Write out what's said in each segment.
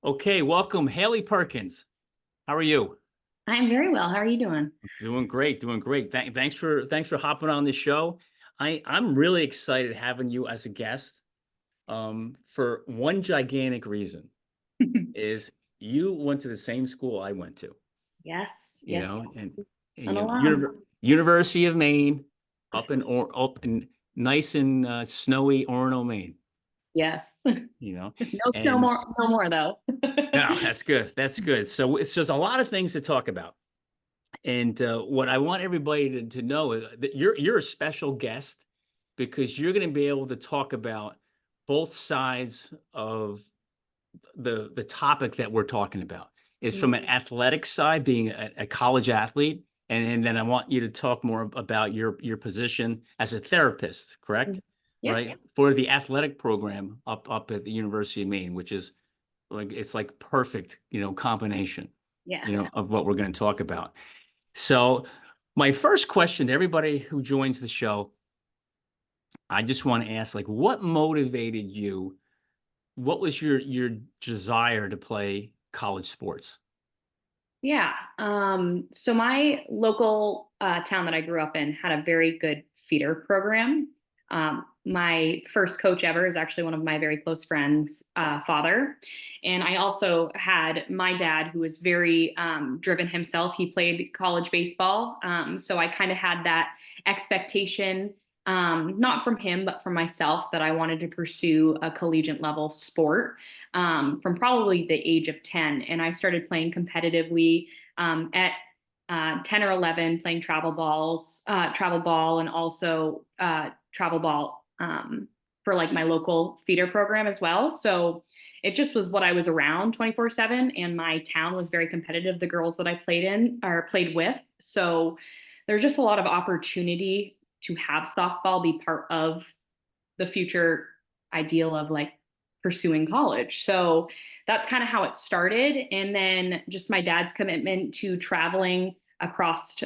Okay, welcome, Hailey Perkins. How are you? I'm very well. How are you doing? Doing great, doing great. Thanks for hopping on the show. I'm really excited having you as a guest. For one gigantic reason is you went to the same school I went to. Yes, You yes, know, and an alarm. University of Maine, up in nice and snowy Orono, Maine. Yes. You know, No snow and more, no more though. yeah, that's good. That's good. So it's just a lot of things to talk about. And what I want everybody to know is that you're a special guest because you're going to be able to talk about both sides of the topic that we're talking about. Is from an Mhm. athletic side, being a college athlete, and then I want you to talk more about your position as a therapist, correct? Yes, Right, for the athletic program up at the University of Maine, which is like it's like perfect, combination, yes. of what we're going to talk about. So, my first question to everybody who joins the show, I just want to ask, like, what motivated you? What was your desire to play college sports? Yeah. So my local town that I grew up in had a very good feeder program. My first coach ever is actually one of my very close friends' father. And I also had my dad, who was very driven himself. He played college baseball. So I kind of had that expectation, not from him, but from myself, that I wanted to pursue a collegiate level sport from probably the age of 10. And I started playing competitively at 10 or 11, playing travel ball, and also travel ball for like my local feeder program as well. So it just was what I was around 24/7. And my town was very competitive, the girls that I played in or played with. So there's just a lot of opportunity to have softball be part of the future ideal of like pursuing college. So that's kind of how it started. And then just my dad's commitment to traveling across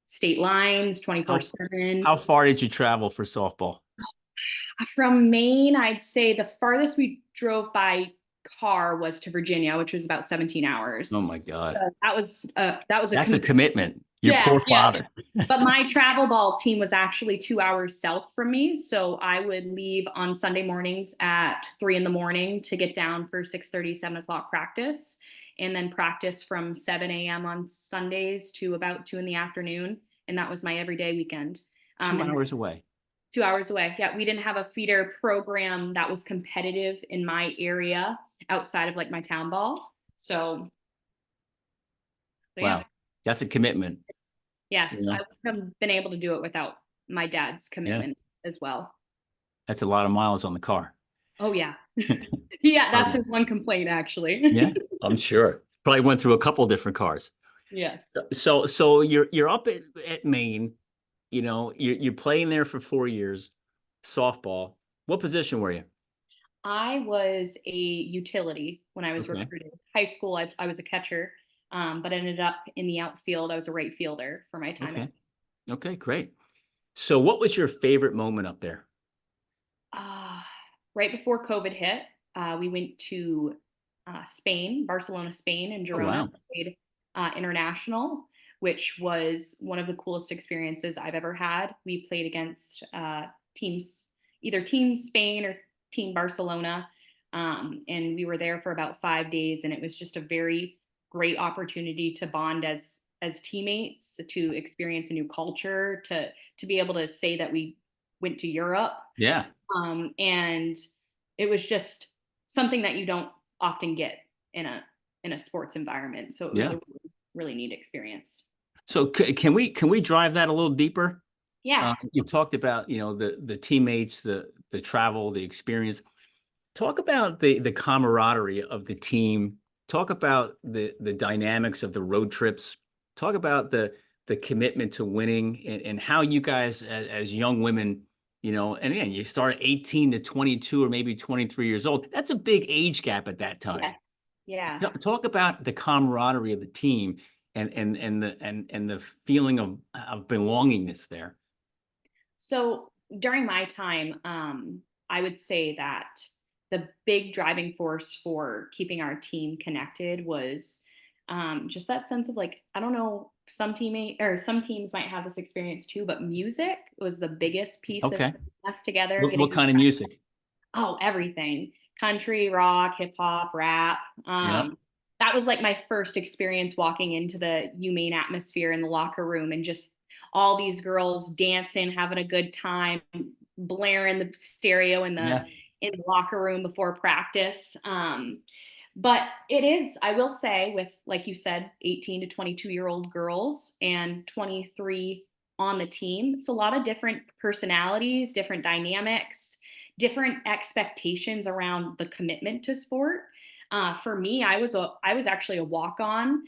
state lines How 24/7. how far did you travel for softball? From Maine, I'd say the farthest we drove by car was to Virginia, which was about 17 Oh hours. my So God, that was a that's a commitment. commitment. Your Yeah, poor yeah. father. But my travel ball team was actually 2 hours south from me. So I would leave on Sunday mornings at 3 in the morning to get down for 6:30, 7 o'clock practice, and then practice from 7 a.m. on Sundays to about 2 in the afternoon. And that was my everyday weekend. Two And hours away. 2 hours away. Yeah, we didn't have a feeder program that was competitive in my area outside of like my town ball. So yeah. Wow, that's a commitment. You Yes, I know, wouldn't have been able to do it without my dad's yeah, commitment as well. that's a lot of miles on the car. Oh yeah. Yeah, that's Um, his one complaint actually. yeah, I'm sure. Probably went through a couple different cars. Yes. So you're up at Maine. You're playing there for 4 years, softball. What position were you? I was a utility when I was Okay. recruited. High school, I was a catcher, but ended up in the outfield. I was a right fielder for my time at. Okay. Okay, great. So what was your favorite moment up there? Uh, right before COVID hit, we went to Spain, Barcelona, Spain, and Oh, Girona, wow. played international, which was one of the coolest experiences I've ever had. We played against teams, either Team Spain or Team Barcelona, and we were there for about 5 days, and it was just a very great opportunity to bond as teammates, to experience a new culture, to be able to say that we went to Europe, Yeah. and it was just something that you don't often get in a sports environment. So it was Yeah. a really, really neat experience. So can we drive that a little deeper? Yeah. You talked about, the teammates, the travel, the experience. Talk about the camaraderie of the team. Talk about the dynamics of the road trips. Talk about the commitment to winning and how you guys as young women, and again, you start at 18 to 22 or maybe 23 years old. That's a big age gap at that time. Yes. Yeah. Talk about the camaraderie of the team and the feeling of belongingness there. So during my time, I would say that the big driving force for keeping our team connected was just that sense of like, I don't know, some teammate or some teams might have this experience too, but music was the biggest piece of Okay. putting us together, What getting kind of music? everything. Country, rock, hip hop, rap. Yeah. That was like my first experience walking into the UMaine atmosphere in the locker room and just all these girls dancing, having a good time, blaring the stereo Yeah. in the locker room before practice. But it is, I will say, with like you said, 18 to 22-year-old girls and 23 on the team, it's a lot of different personalities, different dynamics, different expectations around the commitment to sport. For me, I was actually a walk on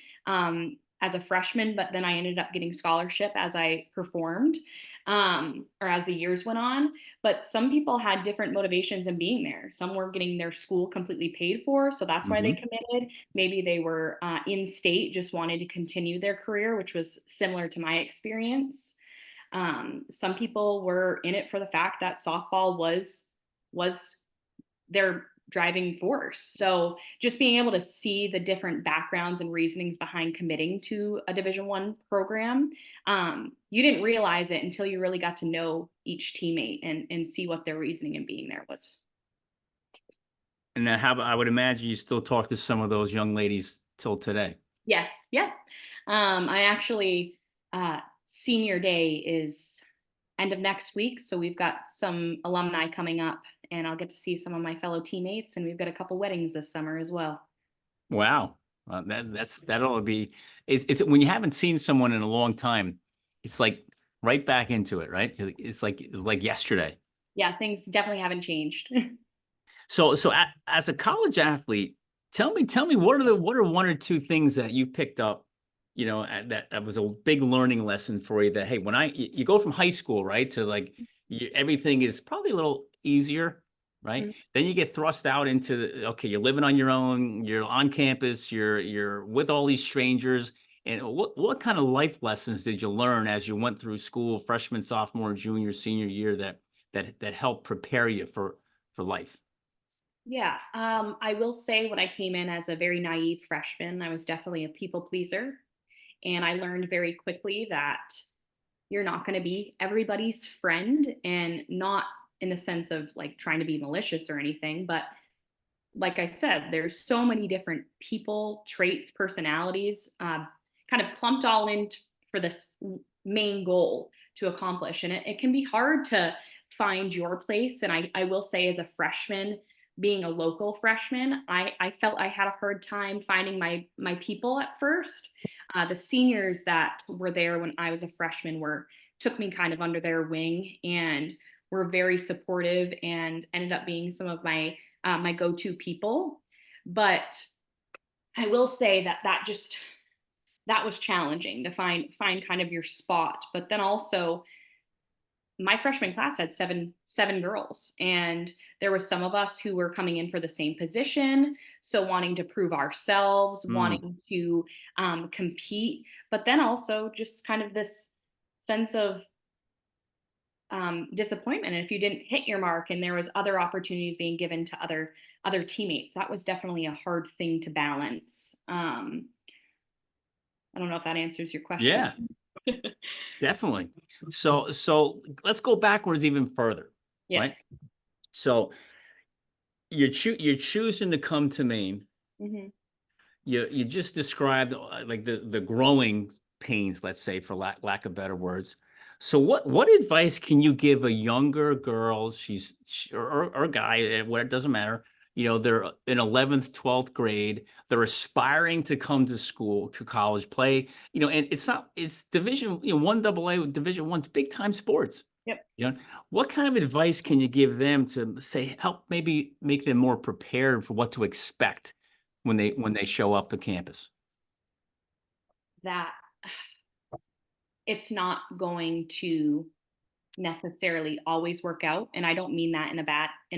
as a freshman, but then I ended up getting scholarship as I performed or as the years went on. But some people had different motivations in being there. Some were getting their school completely paid for, so that's why they Hmm. committed. Maybe they were in state, just wanted to continue their career, which was similar to my experience. Some people were in it for the fact that softball was their driving force. So just being able to see the different backgrounds and reasonings behind committing to a Division I program, you didn't realize it until you really got to know each teammate and see what their reasoning in being there was. And then how I would imagine you still talk to some of those young ladies till today. Yes, yep. I actually senior day is end of next week, so we've got some alumni coming up, and I'll get to see some of my fellow teammates, and we've got a couple weddings this summer as well. Wow. That'll be it's when you haven't seen someone in a long time, it's like right back into it, right? It's like yesterday. Yeah, things definitely haven't changed. So as a college athlete, tell me what are one or two things that you've picked up, that was a big learning lesson for you that, hey, when you go from high school, right, to like everything is probably a little easier, right? Then you get thrust out into okay, you're living on your own, you're on campus, you're with all these strangers. And what kind of life lessons did you learn as you went through school, freshman, sophomore, junior, senior year that helped prepare you for life? Yeah, I will say when I came in as a very naive freshman, I was definitely a people pleaser. And I learned very quickly that you're not going to be everybody's friend, and not in the sense of like trying to be malicious or anything, but like I said, there's so many different people, traits, personalities, kind of clumped all in for this main goal to accomplish. And it can be hard to find your place. And I will say, as a freshman, being a local freshman, I felt I had a hard time finding my people at first. The seniors that were there when I was a freshman were took me kind of under their wing and were very supportive and ended up being some of my go-to people. But I will say that that was challenging to find kind of your spot. But then also my freshman class had seven girls, and there were some of us who were coming in for the same position, so wanting to prove ourselves, Mm. wanting to compete, but then also just kind of this sense of disappointment. And if you didn't hit your mark and there was other opportunities being given to other teammates, that was definitely a hard thing to balance. I don't know if that answers your question. Yeah, definitely. So let's go backwards even further, right? Yes. So you're choosing to come to Maine. Hmm. You just described like the growing pains, let's say, for lack of better words. So what advice can you give a younger girl, or guy, what it doesn't matter, they're in 11th, 12th grade, they're aspiring to come to school, to college, play, and it's division, one double A, division one's big time sports. Yep. You know, what kind of advice can you give them to say help maybe make them more prepared for what to expect when they show up to campus? That it's not going to necessarily always work out, and I don't mean that in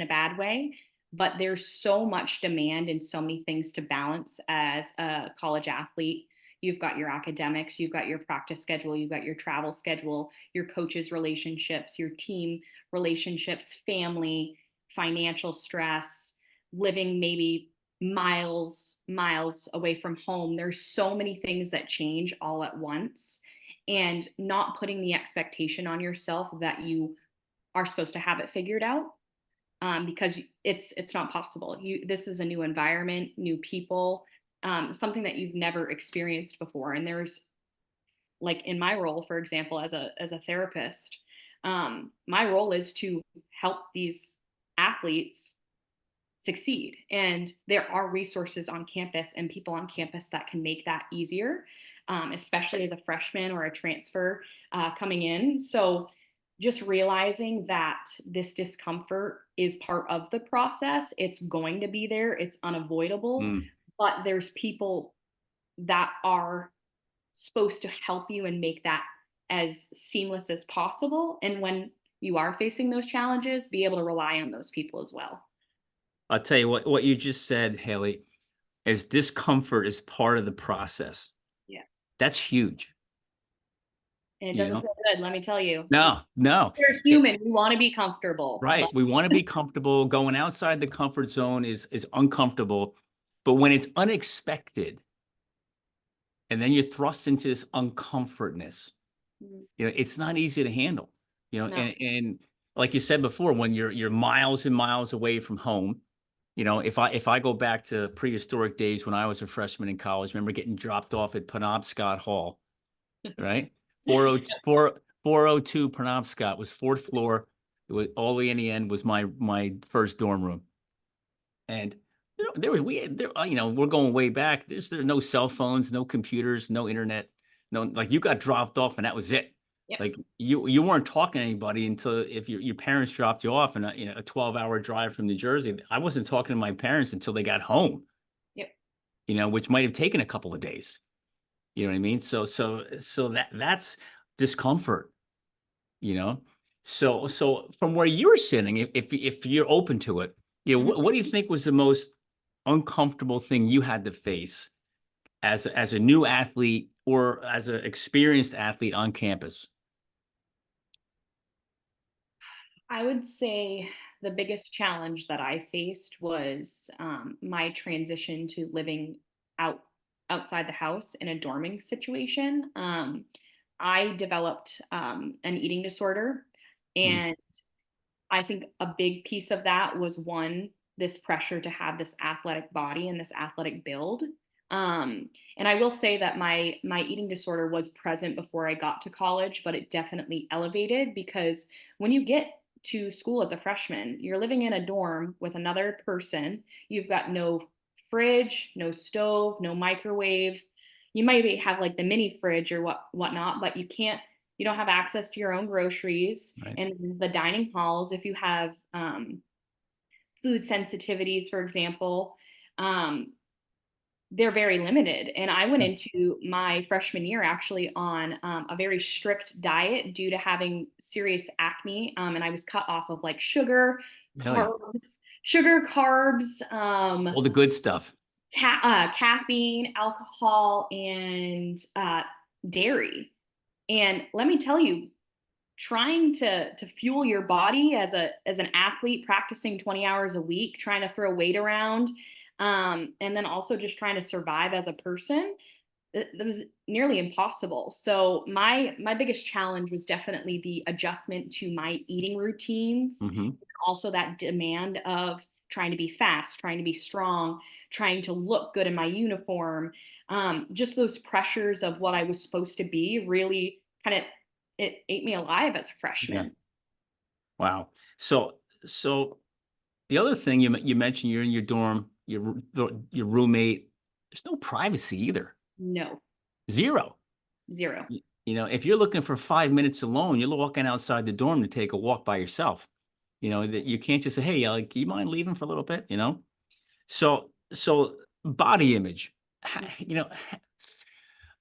a bad way, but there's so much demand and so many things to balance as a college athlete. You've got your academics, you've got your practice schedule, you've got your travel schedule, your coaches relationships, your team relationships, family, financial stress, living maybe miles away from home. There's so many things that change all at once, and not putting the expectation on yourself that you are supposed to have it figured out, because it's not possible. This is a new environment, new people, something that you've never experienced before. And there's, like, in my role, for example, as a therapist, my role is to help these athletes succeed. And there are resources on campus and people on campus that can make that easier, especially as a freshman or a transfer coming in. So just realizing that this discomfort is part of the process, it's going to be there, it's unavoidable, Mm. but there's people that are supposed to help you and make that as seamless as possible. And when you are facing those challenges, be able to rely on those people as well. I'll tell you what you just said, Haley, is discomfort is part of the process. Yeah. That's huge, And it you doesn't know? feel good, let me tell you. No, no. We're It human, we want to be comfortable, but right. We wanna be comfortable. Going outside the comfort zone is uncomfortable, but when it's unexpected, and then you're thrust into this uncomfortness, mm, it's not easy to handle, no. and like you said before, when you're miles and miles away from home, if I go back to prehistoric days when I was a freshman in college, remember getting dropped off at Penobscot Hall, right? 402 Penobscot was fourth floor. It was all the way in the end was my first dorm room. And there was we there we're going way back. There no cell phones, no computers, no internet, no, like, you got dropped off and that was it. Yep, Like, you weren't talking to anybody until if your parents dropped you off in a 12-hour drive from New Jersey. I wasn't talking to my parents until they got home, yep. which might have taken a couple of days. You know what I mean? So that's discomfort, you know? So from where you're sitting, if you're open to it, Mhm. what do you think was the most uncomfortable thing you had to face as a new athlete or as an experienced athlete on campus? I would say the biggest challenge that I faced was my transition to living out outside the house in a dorming situation. I developed an eating disorder, Mm, and I think a big piece of that was, one, this pressure to have this athletic body and this athletic build. And I will say that my eating disorder was present before I got to college, but it definitely elevated because when you get to school as a freshman, you're living in a dorm with another person. You've got no fridge, no stove, no microwave. You might have like the mini fridge or whatnot, but you don't have access to your own groceries. right. And the dining halls, if you have food sensitivities, for example, um, they're very limited. And I went Yeah. into my freshman year actually on a very strict diet due to having serious acne. And I was cut off of like Really? sugar, carbs, All the good stuff. caffeine, alcohol, and dairy. And let me tell you, trying to fuel your body as an athlete, practicing 20 hours a week, trying to throw weight around, and then also just trying to survive as a person, that was nearly impossible. So my biggest challenge was definitely the adjustment to my eating routines, Hmm. also that demand of trying to be fast, trying to be strong, trying to look good in my uniform. Just those pressures of what I was supposed to be really kind of, it ate me alive as a Yeah. freshman. Wow. So the other thing you mentioned, you're in your dorm, your roommate. There's no privacy either. No, Zero. zero. If you're looking for 5 minutes alone, you're walking outside the dorm to take a walk by yourself. That you can't just say, "Hey, like, you mind leaving for a little bit?" So body image.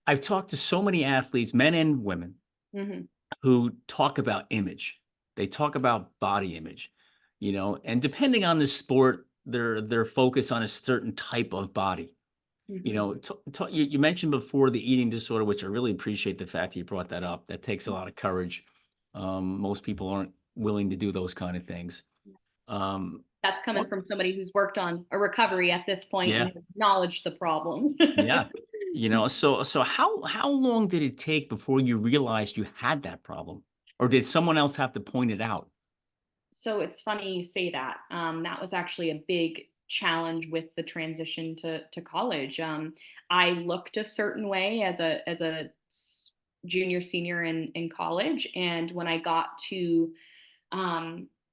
I've talked to so many athletes, men and women, Hmm. who talk about image. They talk about body image, and depending on the sport, they're focused on a certain type of body. Hmm. You mentioned before the eating disorder, which I really appreciate the fact that you brought that up. That takes a lot of courage. Most people aren't willing to do those kind of things. Um, That's coming from somebody who's worked on a recovery at this point and Yeah. has acknowledged the problem. Yeah. So how long did it take before you realized you had that problem? Or did someone else have to point it out? So it's funny you say that. That was actually a big challenge with the transition to college. I looked a certain way as a junior, senior in college, and when I got to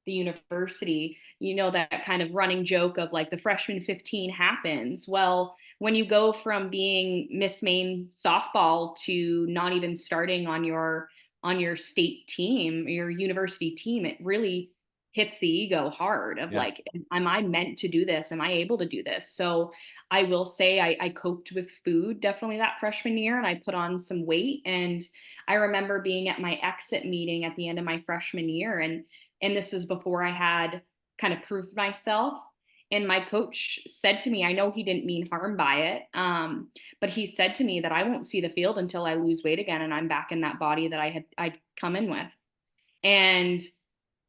the university, you know, that kind of running joke of like the freshman 15 happens. Well, when you go from being Miss Maine softball to not even starting on your state team, your university team, it really hits the ego hard of Yeah. like, am I meant to do this? Am I able to do this? So I will say I coped with food definitely that freshman year, and I put on some weight. And I remember being at my exit meeting at the end of my freshman year, and this was before I had kind of proved myself. And my coach said to me, I know he didn't mean harm by it, but he said to me that I won't see the field until I lose weight again and I'm back in that body that I'd come in with. And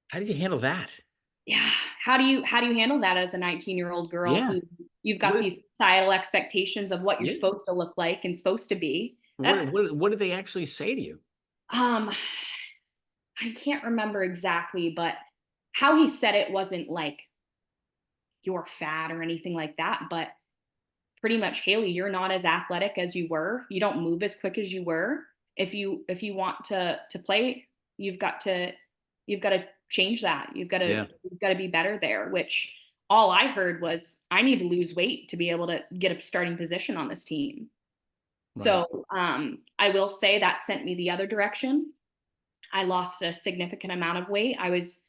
How did you handle that? yeah, how do you handle that as a 19-year-old girl Yeah. who you've got What these societal expectations of what you're yeah. supposed to look like and supposed to be? That's What did they actually say to you? um I can't remember exactly, but how he said it wasn't like you're fat or anything like that, but pretty much, Hailey, you're not as athletic as you were. You don't move as quick as you were. If you want to play, you've got to you've got to change that. Yeah. You've got to be better there, which all I heard was I need to lose weight to be able to get a starting position on this team. Right. So I will say that sent me the other direction. I lost a significant amount of weight. I was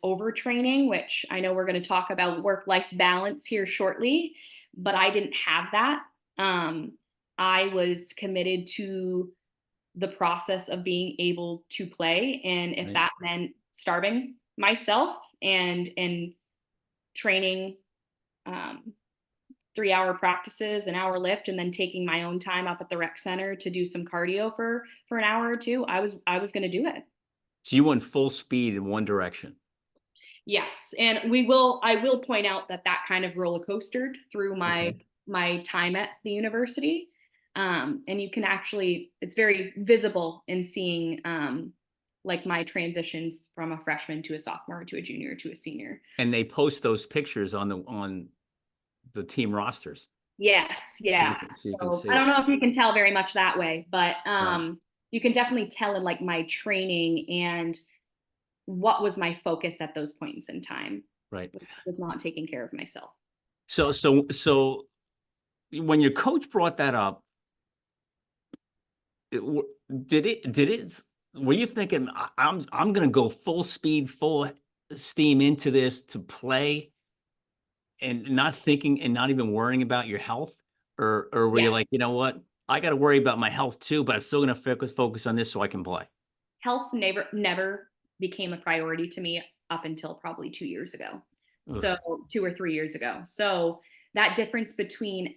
overtraining, which I know we're going to talk about work-life balance here shortly, but I didn't have that. I was committed to the process of being able to play, and if Right. that meant starving myself and training um, 3 hour practices, an hour lift, and then taking my own time up at the rec center to do some cardio for an hour or two, I was going to do it. So you went full speed in one direction. Yes, and I will point out that that kind of roller coastered through Okay. my time at the university. And you can actually, it's very visible in seeing like my transitions from a freshman to a sophomore to a junior to a senior. And they post those pictures on the team rosters, Yes, yeah. so you can So see I don't it. know if you can tell very much that way, but Right. you can definitely tell in like my training and what was my focus at those points in time, Right. which was not taking care of myself. So when your coach brought that up, did it were you thinking I'm going to go full speed, full steam into this to play and not thinking and not even worrying about your health? Or were you Yeah. like, you know what? I got to worry about my health too, but I'm still going to focus on this so I can play. Health never became a priority to me up until probably 2 years ago. So Ugh, 2 or 3 years ago. So that difference between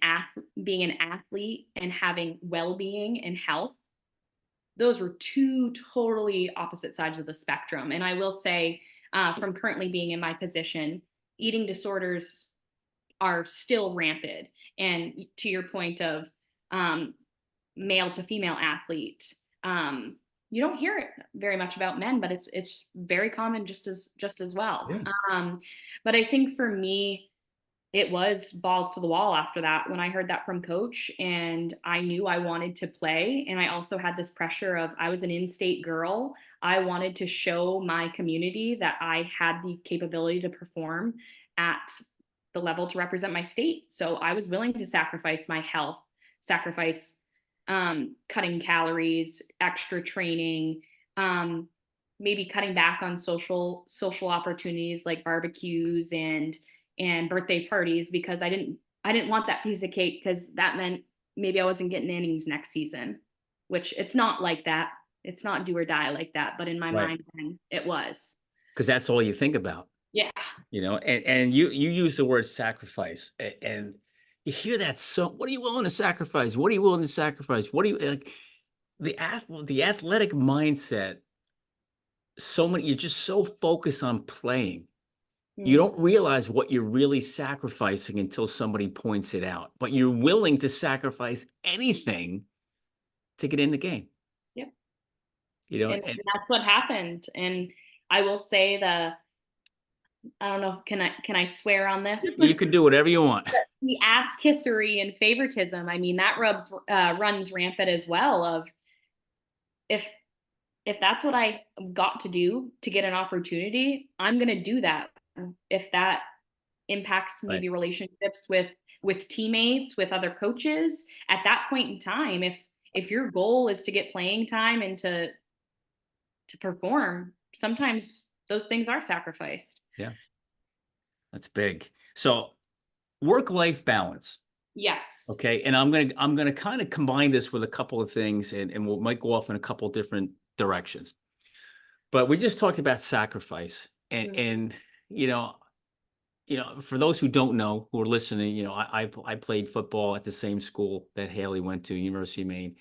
being an athlete and having well-being and health, those were two totally opposite sides of the spectrum. And I will say, from currently being in my position, eating disorders are still rampant. And to your point of um, male to female athlete, you don't hear it very much about men, but it's very common just as well. yeah. But I think for me, it was balls to the wall after that when I heard that from coach, and I knew I wanted to play. And I also had this pressure of I was an in-state girl. I wanted to show my community that I had the capability to perform at the level to represent my state. So I was willing to sacrifice my health, sacrifice cutting calories, extra training, um, maybe cutting back on social opportunities like barbecues and birthday parties, because I didn't want that piece of cake, because that meant maybe I wasn't getting innings next season, which it's not like that. It's not do or die like that, but in my Right. mind then it was. Because that's all you think about. Yeah. And you use the word sacrifice, and you hear that, so what are you willing to sacrifice? What are you willing to sacrifice? What do you like? The athletic mindset, so many, you're just so focused on playing, You Mm. don't realize what you're really sacrificing until somebody points it out, but you're willing to sacrifice anything to get in the game, Yep. and And that's what happened. And I will say I don't know, can I swear on this? you can do whatever you want. The ass kissery and favoritism, I mean, that runs rampant as well. Of if if that's what I got to do to get an opportunity, I'm gonna do that. If that impacts Right, maybe relationships with teammates, with other coaches, at that point in time, if your goal is to get playing time and to perform, sometimes those things are sacrificed. yeah, that's big. So work-life balance, Yes. okay, and I'm gonna kind of combine this with a couple of things, and we might go off in a couple different directions. But we just talked about sacrifice, and Mm. and you know, for those who don't know, who are listening, I played football at the same school that Haley went to, University of Maine,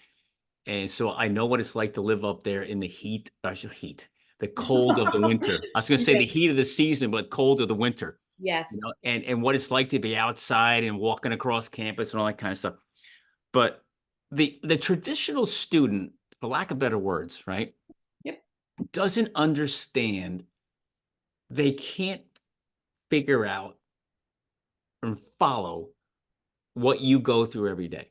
and so I know what it's like to live up there in the heat, the cold of the winter. I was going to say Yeah. the heat of the season, but cold of the winter. Yes. And what it's like to be outside and walking across campus and all that kind of stuff. But the traditional student, for lack of better words, right, Yep. doesn't understand. They can't figure out and follow what you go through every day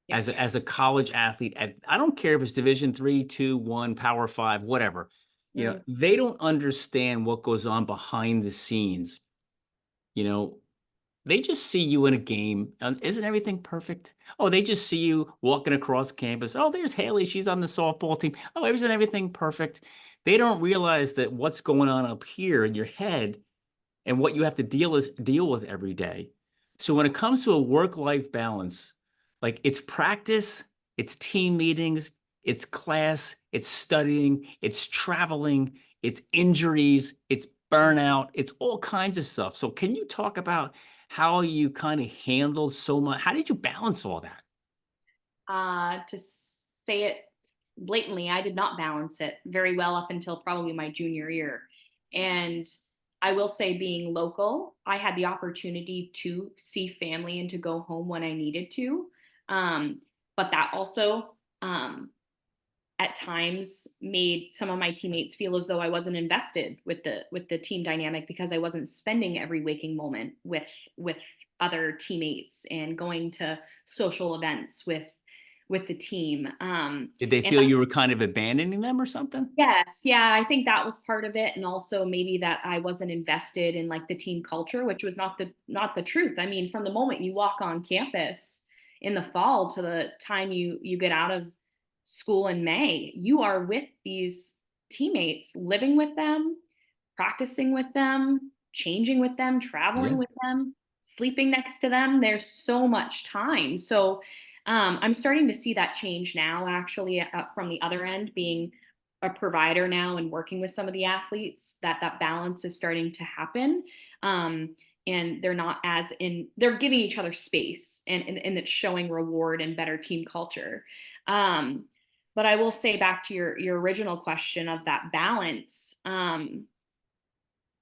as Yes. a college athlete. I don't care if it's Division 3, 2, 1, Power 5, whatever. Mm. They don't understand what goes on behind the scenes. You know, they just see you in a game. Isn't everything perfect? Oh, they just see you walking across campus. Oh, there's Haley. She's on the softball team. Oh, isn't everything perfect? They don't realize that what's going on up here in your head and what you have to deal with every day. So when it comes to a work-life balance, like it's practice, it's team meetings, it's class, it's studying, it's traveling, it's injuries, it's burnout, it's all kinds of stuff. So can you talk about how you kind of handled so much? How did you balance all that? To say it blatantly, I did not balance it very well up until probably my junior year. And I will say, being local, I had the opportunity to see family and to go home when I needed to. But that also, at times, made some of my teammates feel as though I wasn't invested with the team dynamic, because I wasn't spending every waking moment with other teammates and going to social events with the team. Did they And feel you were kind of abandoning them or something? yes, yeah, I think that was part of it, and also maybe that I wasn't invested in like the team culture, which was not the truth. I mean, from the moment you walk on campus in the fall to the time you get out of school in May, you are with these teammates, living with them, practicing with them, changing with them, Yeah. traveling with them, sleeping next to them. There's so much time. So I'm starting to see that change now, actually, from the other end, being a provider now and working with some of the athletes, that balance is starting to happen. And they're not as in, they're giving each other space, and it's showing reward and better team culture. Um, but I will say, back to your original question of that balance,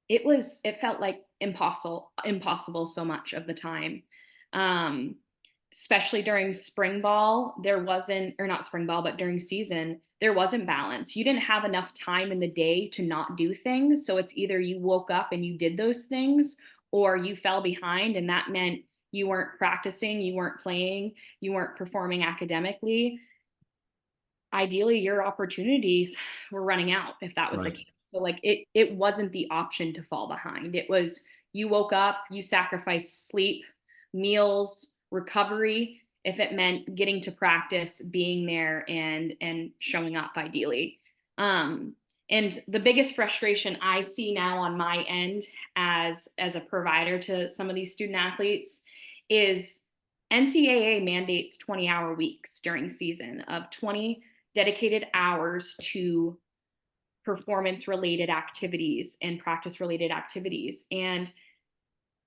it felt like impossible so much of the time. Um, Especially during spring ball, there wasn't, or not spring ball, but during season, there wasn't balance. You didn't have enough time in the day to not do things. So it's either you woke up and you did those things, or you fell behind, and that meant you weren't practicing, you weren't playing, you weren't performing academically. Ideally, your opportunities were running out if that was the Right. case. So like, it wasn't the option to fall behind. It was, you woke up, you sacrificed sleep, meals, recovery, if it meant getting to practice, being there, and showing up ideally. Um, and the biggest frustration I see now on my end, as a provider to some of these student athletes, is NCAA mandates 20-hour weeks during season, of 20 dedicated hours to performance related activities and practice related activities. And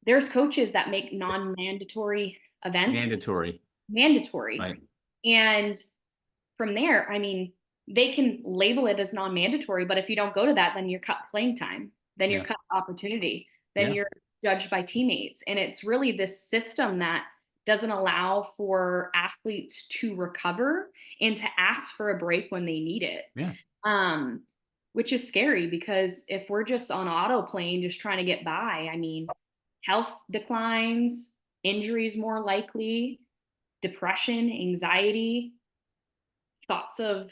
there's coaches that make non-mandatory events Mandatory. mandatory. Right. And from there, I mean, they can label it as non-mandatory, but if you don't go to that, then you're cut playing time. then you're Yeah. cut opportunity, then Yeah. you're judged by teammates. And it's really this system that doesn't allow for athletes to recover and to ask for a break when they need it. Yeah. Um, which is scary because if we're just on auto plane, just trying to get by, I mean, health declines, injuries more likely, depression, anxiety, thoughts of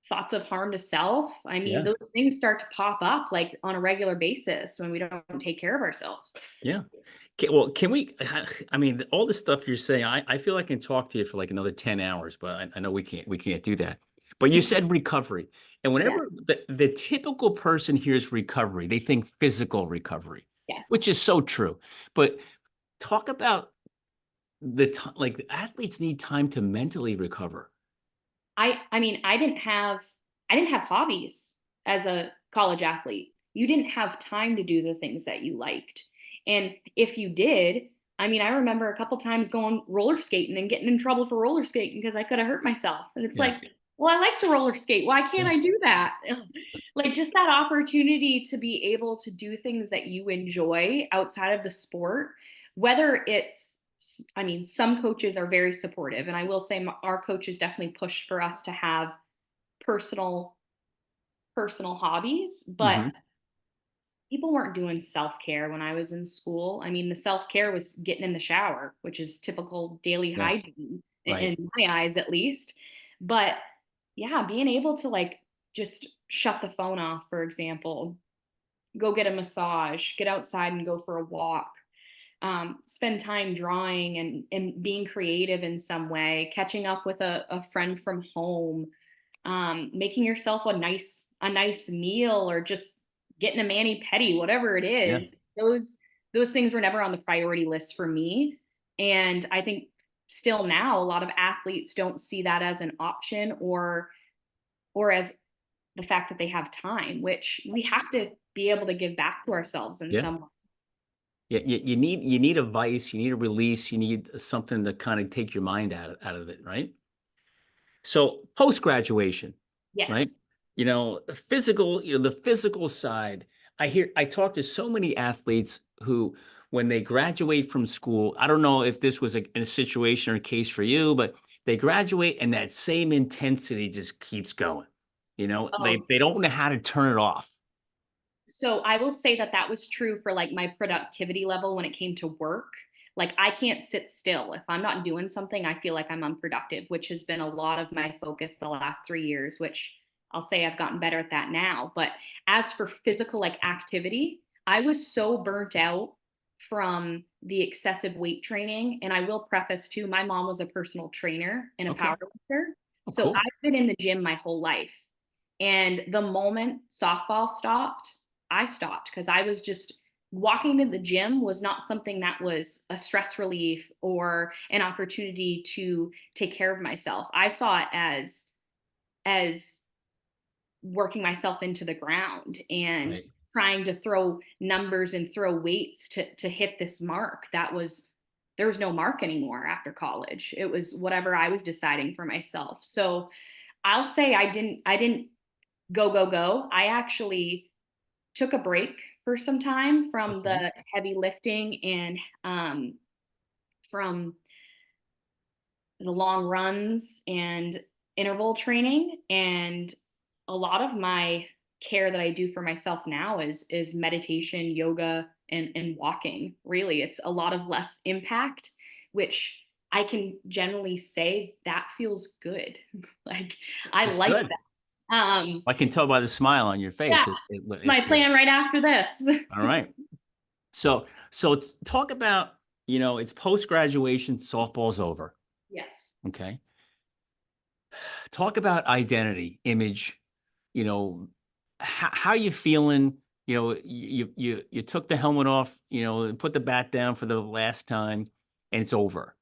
thoughts of harm to self. I mean, Yeah. those things start to pop up like on a regular basis when we don't take care of ourselves. Yeah. Well, can we? I mean, all the stuff you're saying, I feel I can talk to you for like another 10 hours, but I know we can't do that. But you said recovery. And Yeah. whenever the typical person hears recovery, they think physical recovery, which Yes. is so true. But talk about the time, like the athletes need time to mentally recover. I mean, I didn't have hobbies as a college athlete. You didn't have time to do the things that you liked. And if you did, I mean, I remember a couple times going roller skating and getting in trouble for roller skating because I could have hurt myself. And it's Yeah. like, well, I like to roller skate. Why can't Yeah. I do that? Like just that opportunity to be able to do things that you enjoy outside of the sport, whether it's I mean, some coaches are very supportive, and I will say our coaches definitely push for us to have personal personal hobbies, but Hmm. people weren't doing self-care when I was in school. I mean, the self-care was getting in the shower, which is typical daily Yeah. hygiene Right. in my eyes at least. But yeah, being able to like just shut the phone off, for example, go get a massage, get outside and go for a walk, spend time drawing and being creative in some way, catching up with a friend from home, making yourself a nice meal or just getting a mani pedi, whatever it Yeah. is. Those things were never on the priority list for me. And I think still now a lot of athletes don't see that as an option or as the fact that they have time, which we have to be able to give back to ourselves in Yeah. some way. Yeah, you need a vice, you need a release, you need something to kind of take your mind out of it, right? So post graduation, right? Yes. The physical side. I talk to so many athletes who, when they graduate from school, I don't know if this was a situation or a case for you, but they graduate and that same intensity just keeps going. Oh, They don't know how to turn it off. so I will say that that was true for like my productivity level when it came to work. Like I can't sit still. If I'm not doing something, I feel like I'm unproductive, which has been a lot of my focus the last 3 years, which I'll say I've gotten better at that now. But as for physical like activity, I was so burnt out from the excessive weight training. And I will preface too, my mom was a personal trainer and a Okay. power lifter. Oh, So cool. I've been in the gym my whole life. And the moment softball stopped, I stopped because I was just walking to the gym was not something that was a stress relief or an opportunity to take care of myself. I saw it as working myself into the ground and Right. trying to throw numbers and throw weights to hit this mark that was there was no mark anymore after college. It was whatever I was deciding for myself. So I'll say I didn't go go go. I actually took a break for some time from Okay. the heavy lifting and from the long runs and interval training. And a lot of my care that I do for myself now is meditation, yoga, and walking. Really, it's a lot of less impact, which I can generally say that feels good. Like I It's like good. that. I can tell by the smile on your Yeah, face. It's my good. plan right after this. All right. So talk about, it's post graduation, softball's over. Yes. Okay. Talk about identity, image, you know, how you feeling? You took the helmet off, and put the bat down for the last time, and it's over.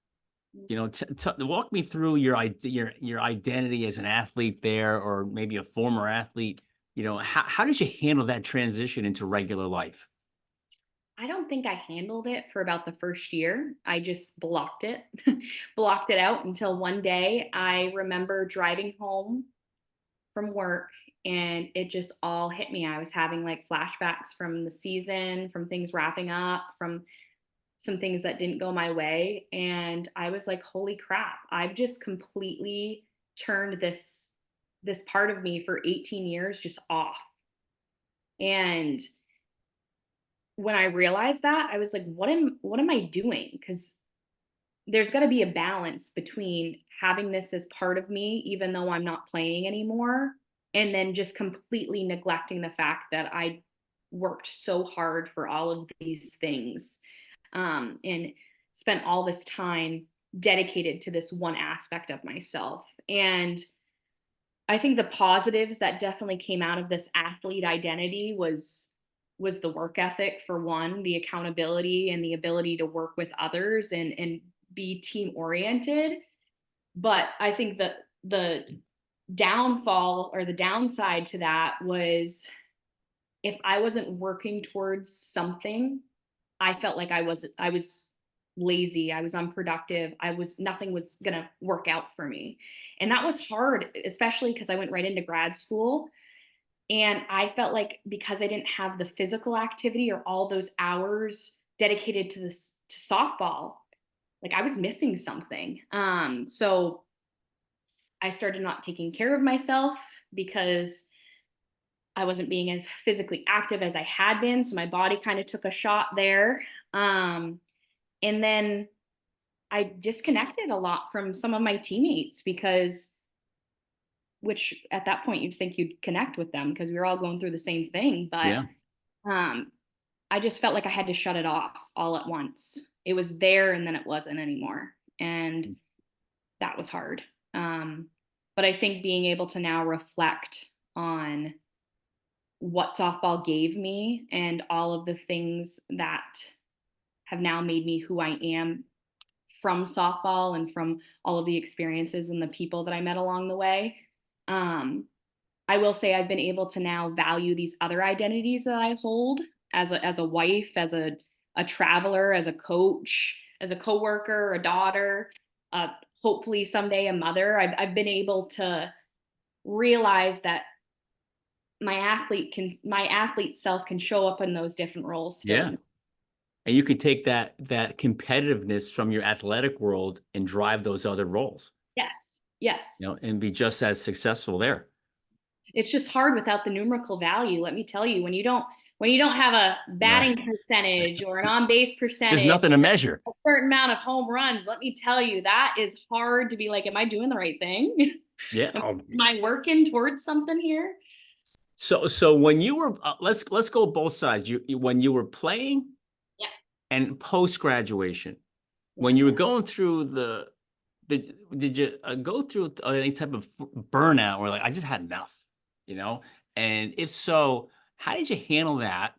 Walk me through your identity as an athlete there, or maybe a former athlete. How did you handle that transition into regular life? I don't think I handled it for about the first year. I just blocked it, blocked it out until one day I remember driving home from work and it just all hit me. I was having like flashbacks from the season, from things wrapping up, from some things that didn't go my way. And I was like, holy crap, I've just completely turned this part of me for 18 years just off. And when I realized that, I was like, what am I doing? Because there's got to be a balance between having this as part of me, even though I'm not playing anymore, and then just completely neglecting the fact that I worked so hard for all of these things, and spent all this time dedicated to this one aspect of myself. And I think the positives that definitely came out of this athlete identity was the work ethic for one, the accountability and the ability to work with others and be team oriented. But I think that the downfall or the downside to that was if I wasn't working towards something, I felt like I was lazy, I was unproductive, nothing was going to work out for me. And that was hard, especially because I went right into grad school. And I felt like because I didn't have the physical activity or all those hours dedicated to this to softball, like I was missing something. So I started not taking care of myself because I wasn't being as physically active as I had been. So my body kind of took a shot there. And then I disconnected a lot from some of my teammates because, which at that point you'd think you'd connect with them because we were all going through the same thing. But Yeah. um, I just felt like I had to shut it off all at once. It was there and then it wasn't anymore. And that was hard. But I think being able to now reflect on what softball gave me and all of the things that have now made me who I am from softball and from all of the experiences and the people that I met along the way. Um, I will say I've been able to now value these other identities that I hold as a wife, as a traveler, as a coach, as a coworker, a daughter, hopefully someday a mother. I've been able to realize that my athlete self can show up in those different roles still. Yeah. And you could take that competitiveness from your athletic world and drive those other roles, Yes. Yes. and be just as successful there. It's just hard without the numerical value. Let me tell you, when you don't have a Right. batting percentage or an on base There's percentage, nothing to measure. a certain amount of home runs, let me tell you, that is hard to be like, am I doing the right thing? Yeah. Am I working towards something here? So when you were let's go both sides. When you were playing Yeah. and post graduation, when Yes. you were going through did you go through any type of burnout where like I just had enough, you know? And if so, how did you handle that?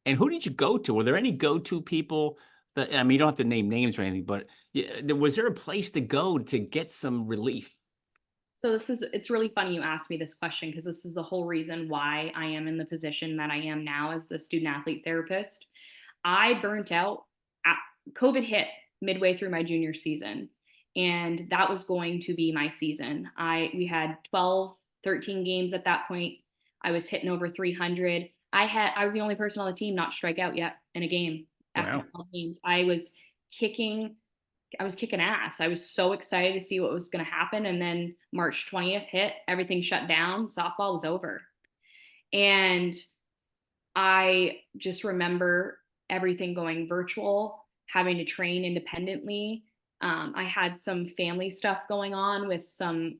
And who did you go to? Were there any go-to people that, I mean, you don't have to name names or anything, but was there a place to go to get some relief? So it's really funny you asked me this question because this is the whole reason why I am in the position that I am now as the student athlete therapist. I burnt out. COVID hit midway through my junior season, and that was going to be my season. We had 12, 13 games at that point. I was hitting over 300. I was the only person on the team not strike out yet in a game after Wow. 12 games. Kicking I was kicking ass. I was so excited to see what was going to happen. And then March 20th hit, everything shut down, softball was over. And I just remember everything going virtual, having to train independently. I had some family stuff going on with some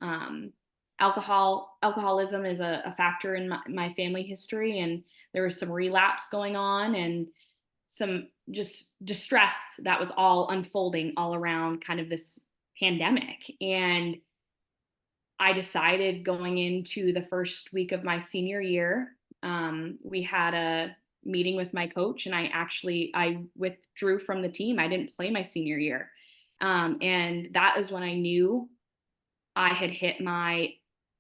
alcoholism is a factor in my family history. And there was some relapse going on and some just distress that was all unfolding all around kind of this pandemic. And I decided going into the first week of my senior year, we had a meeting with my coach, and I withdrew from the team. I didn't play my senior year, and that is when I knew I had hit my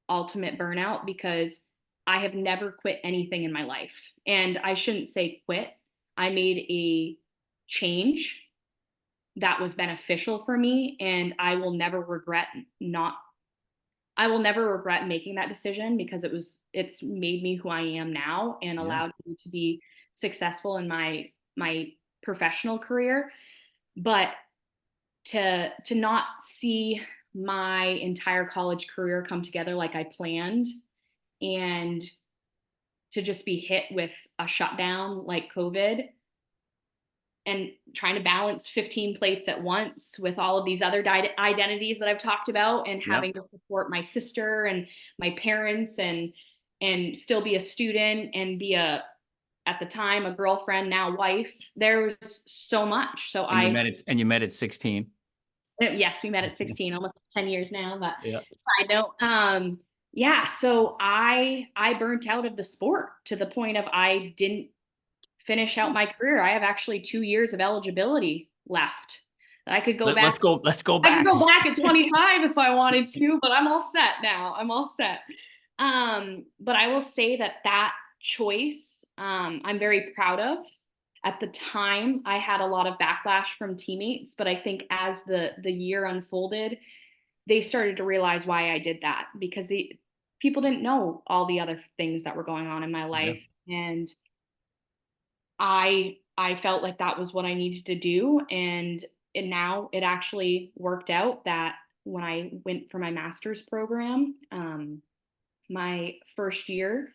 ultimate burnout because I have never quit anything in my life, and I shouldn't say quit. I made a change that was beneficial for me, and I will never regret not I will never regret making that decision because it's made me who I am now and Yeah. allowed me to be successful in my professional career. But to not see my entire college career come together like I planned, and to just be hit with a shutdown like COVID, and trying to balance 15 plates at once with all of these other identities that I've talked about, and Yeah. having to support my sister and my parents, and still be a student and be a, at the time, a girlfriend, now wife. There was so much. So And you I, met it, and you met at 16. yes, we met at 16, almost 10 years now, but Yeah. side note, yeah, so I burnt out of the sport to the point of I didn't finish out my career. I have actually 2 years of eligibility left. I could go back. Let's go I could back. go back at 25 if I wanted to, but I'm all set now. I'm all set. But I will say that that choice, I'm very proud of. At the time, I had a lot of backlash from teammates, but I think as the year unfolded, they started to realize why I did that, because the people didn't know all the other things that were going on in my Yeah. life, and I felt like that was what I needed to do, and now it actually worked out that when I went for my master's program, my first year,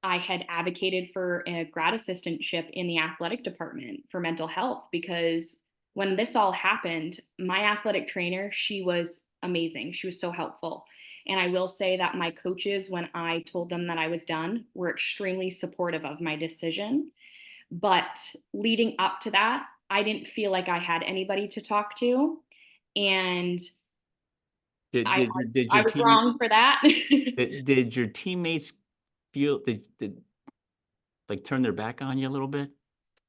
I had advocated for a grad assistantship in the athletic department for mental health, because when this all happened, my athletic trainer, she was amazing. She was so helpful. And I will say that my coaches, when I told them that I was done, were extremely supportive of my decision. But leading up to that, I didn't feel like I had anybody to talk to. And Did I, did your did I your was team wrong for that. did your teammates feel did like turn their back on you a little bit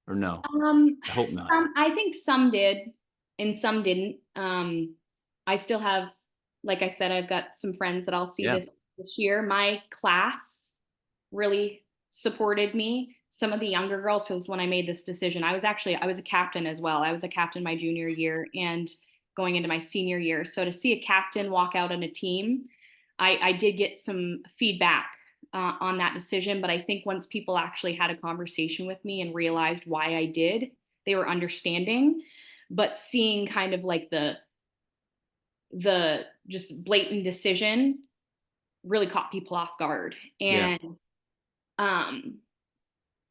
or no? Um, I hope not. I think some did and some didn't. I still have, like I said, I've got some friends that I'll see Yeah. this year. My class really supported me. Some of the younger girls, because when I made this decision, I was a captain as well. I was a captain my junior year and going into my senior year. So to see a captain walk out on a team, I did get some feedback on that decision. But I think once people actually had a conversation with me and realized why I did, they were understanding. But seeing kind of like the just blatant decision really caught people off guard. Yeah. And um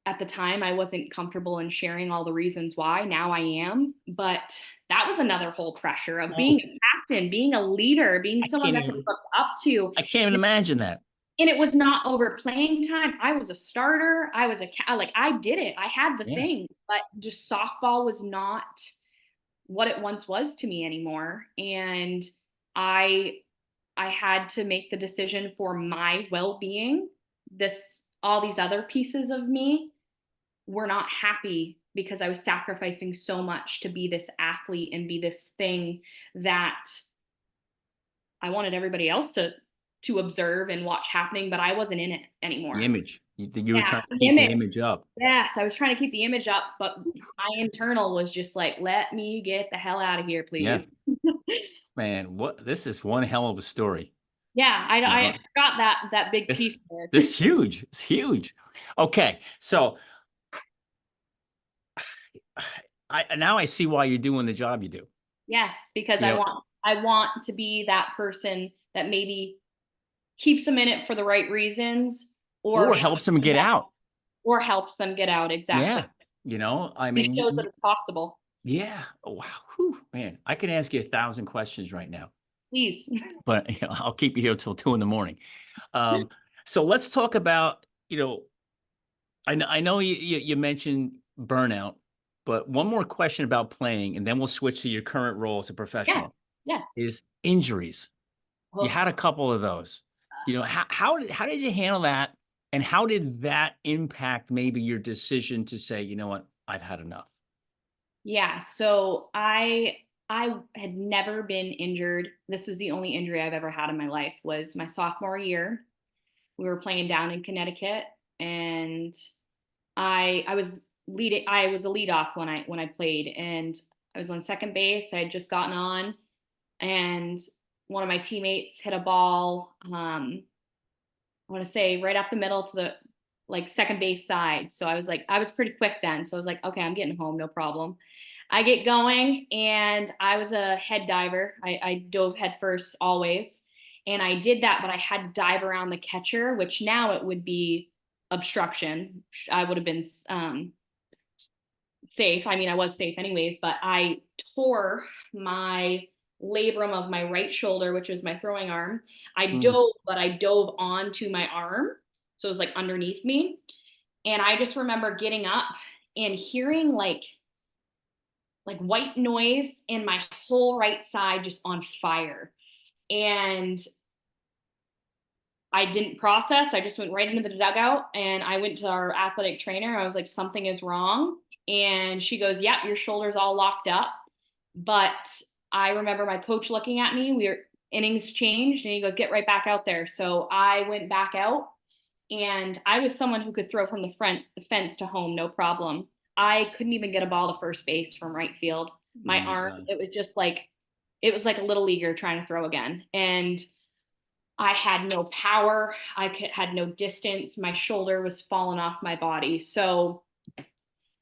at the time I wasn't comfortable in sharing all the reasons why. Now I am, but that was another whole pressure of Oh, being a captain, being a leader, being I someone can't that they even looked up to. I can't even imagine that. And it was not over playing time. I was a starter. I was like, I did it. I had the Yeah. things, but just softball was not what it once was to me anymore. And I I had to make the decision for my well-being. All these other pieces of me were not happy because I was sacrificing so much to be this athlete and be this thing that I wanted everybody else to observe and watch happening, but I wasn't in it The anymore. image. You were Yeah, trying to the keep the image. image up. Yes, I was trying to keep the image up, but my internal was just like, "Let me get the hell out of here, Yeah. please." Man, this is one hell of a story. Yeah, You I know, forgot that big piece this there. this huge. It's huge. Okay. So I now I see why you're doing the job you do. Yes, because You know, I want to be that person that maybe keeps them in it for the right reasons, or or shows helps them them get that, out. or helps them get out, exactly. Yeah. I It mean, shows that it's possible. yeah. Oh, wow. Whew, man, I can ask you 1,000 questions right now, Please. but I'll keep you here till 2 in the morning. Um, so let's talk about, I know you mentioned burnout, but one more question about playing, and then we'll switch to your current role as a Yeah. professional, Yes. is injuries. You Oh, had a couple of those. How did you handle that? And how did that impact maybe your decision to say, you know what, I've had enough? yeah. So I had never been injured. This is the only injury I've ever had in my life. Was my sophomore year. We were playing down in Connecticut, and I was leading. I was a leadoff when I played, and I was on second base. I had just gotten on, and one of my teammates hit a ball, I want to say right up the middle to the like second base side. So I was like, I was pretty quick then. So I was like, okay, I'm getting home, no problem. I get going, and I was a head diver. I dove head first always. And I did that, but I had to dive around the catcher, which now it would be obstruction. I would have been safe. I mean, I was safe anyways, but I tore my labrum of my right shoulder, which was my throwing arm. I Mm. dove, but I dove onto my arm. So it was like underneath me. And I just remember getting up and hearing like white noise and my whole right side just on fire. And I didn't process. I just went right into the dugout, and I went to our athletic trainer. I was like, something is wrong. And she goes, yeah, your shoulder's all locked up. But I remember my coach looking at me. Innings changed, and he goes, get right back out there. So I went back out, and I was someone who could throw from the fence to home, no problem. I couldn't even get a ball to first base from right field. Oh My my arm, God. it was like a little leaguer trying to throw again. And I had no power. Had no distance. My shoulder was falling off my body. So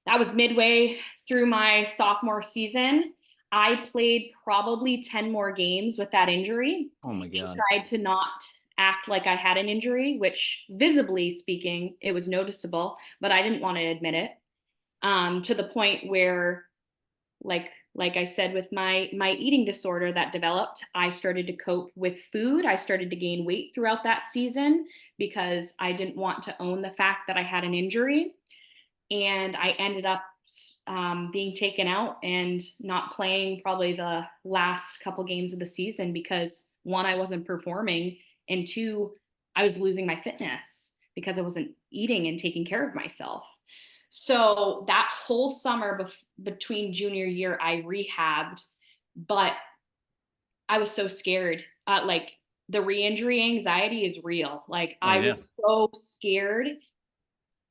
that was midway through my sophomore season. I played probably 10 more games with that injury Oh my and God. tried to not act like I had an injury, which visibly speaking, it was noticeable, but I didn't want to admit it. To the point where like I said, with my eating disorder that developed, I started to cope with food. I started to gain weight throughout that season because I didn't want to own the fact that I had an injury. And I ended up being taken out and not playing probably the last couple games of the season because one, I wasn't performing, and two, I was losing my fitness because I wasn't eating and taking care of myself. So that whole summer between junior year, I rehabbed, but I was so scared. Like the re-injury anxiety is real. Like Oh I yeah. was so scared